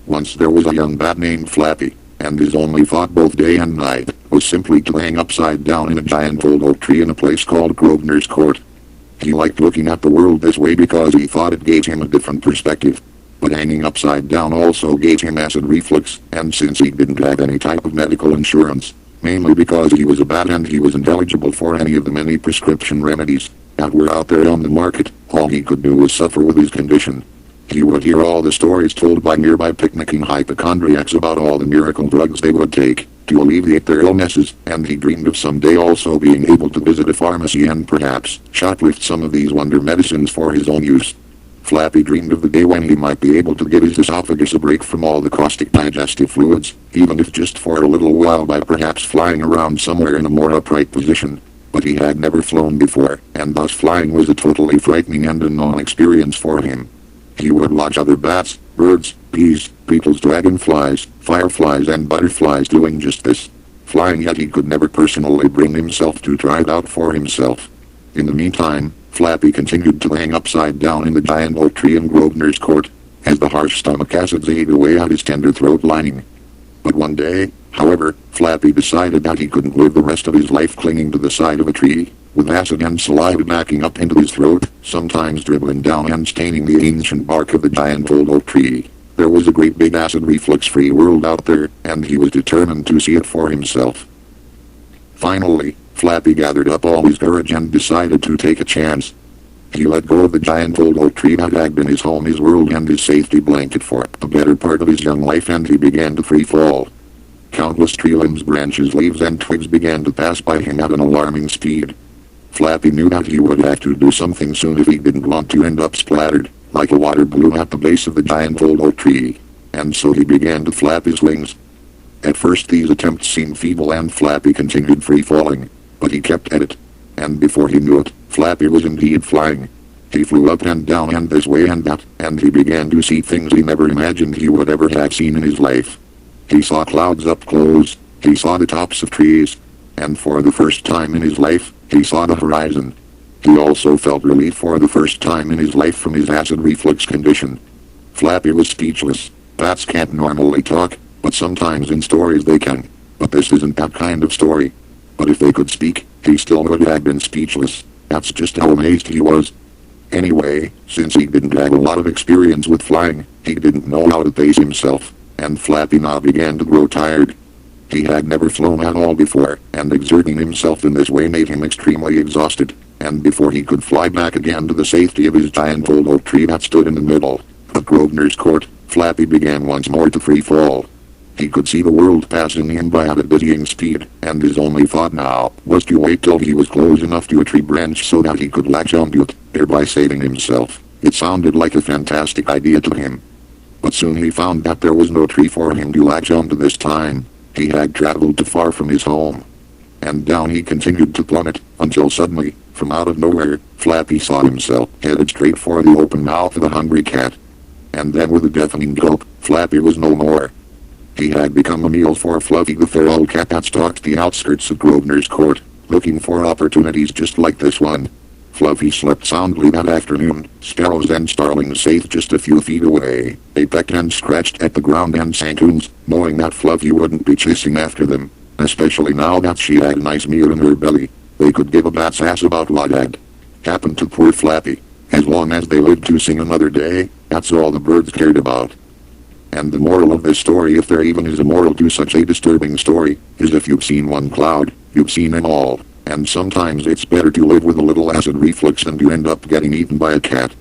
Once there was a young bat named Flappy, and his only thought both day and night was simply to hang upside down in a giant old oak tree in a place called Grosvenor's Court. He liked looking at the world this way because he thought it gave him a different perspective. But hanging upside down also gave him acid reflux, and since he didn't have any type of medical insurance, mainly because he was a bat and he wasn't eligible for any of the many prescription remedies that were out there on the market, all he could do was suffer with his condition. He would hear all the stories told by nearby picnicking hypochondriacs about all the miracle drugs they would take to alleviate their illnesses, and he dreamed of someday also being able to visit a pharmacy and perhaps shoplift some of these wonder medicines for his own use. Flappy dreamed of the day when he might be able to give his esophagus a break from all the caustic digestive fluids, even if just for a little while by perhaps flying around somewhere in a more upright position. But he had never flown before, and thus flying was a totally frightening and unknown experience for him. He would watch other bats, birds, bees, beetles, dragonflies, fireflies and butterflies doing just this, flying, yet he could never personally bring himself to try it out for himself. In the meantime, Flappy continued to hang upside down in the giant oak tree in Grosvenor's Court, as the harsh stomach acids ate away at his tender throat lining. But one day, however, Flappy decided that he couldn't live the rest of his life clinging to the side of a tree, with acid and saliva backing up into his throat, sometimes dribbling down and staining the ancient bark of the giant old oak tree. There was a great big acid reflux-free world out there, and he was determined to see it for himself. Finally, Flappy gathered up all his courage and decided to take a chance. He let go of the giant old oak tree that had been his home, his world, and his safety blanket for the better part of his young life, and he began to free fall. Countless tree limbs, branches, leaves, and twigs began to pass by him at an alarming speed. Flappy knew that he would have to do something soon if he didn't want to end up splattered, like a water balloon at the base of the giant old oak tree. And so he began to flap his wings. At first these attempts seemed feeble and Flappy continued free falling, but he kept at it. And before he knew it, Flappy was indeed flying. He flew up and down and this way and that, and he began to see things he never imagined he would ever have seen in his life. He saw clouds up close, he saw the tops of trees, and for the first time in his life, he saw the horizon. He also felt relief for the first time in his life from his acid reflux condition. Flappy was speechless. Bats can't normally talk, but sometimes in stories they can. But this isn't that kind of story. But if they could speak, he still would have been speechless. That's just how amazed he was. Anyway, since he didn't have a lot of experience with flying, he didn't know how to pace himself, and Flappy now began to grow tired. He had never flown at all before, and exerting himself in this way made him extremely exhausted, and before he could fly back again to the safety of his giant old oak tree that stood in the middle of Grosvenor's Court, Flappy began once more to free fall. He could see the world passing him by at a dizzying speed, and his only thought now was to wait till he was close enough to a tree branch so that he could latch onto it, thereby saving himself. It sounded like a fantastic idea to him. But soon he found that there was no tree for him to latch onto this time. He had traveled too far from his home. And down he continued to plummet, until suddenly, from out of nowhere, Flappy saw himself headed straight for the open mouth of a hungry cat. And then with a deafening gulp, Flappy was no more. He had become a meal for Fluffy, the feral cat that stalked the outskirts of Grosvenor's Court, looking for opportunities just like this one. Fluffy slept soundly that afternoon. Sparrows and starlings sat just a few feet away. They pecked and scratched at the ground and sang tunes, knowing that Fluffy wouldn't be chasing after them, especially now that she had a nice meal in her belly. They could give a bat's ass about what had happened to poor Flappy. As long as they lived to sing another day, that's all the birds cared about. And the moral of this story, if there even is a moral to such a disturbing story, is if you've seen one cloud, you've seen them all. And sometimes it's better to live with a little acid reflux than to end up getting eaten by a cat.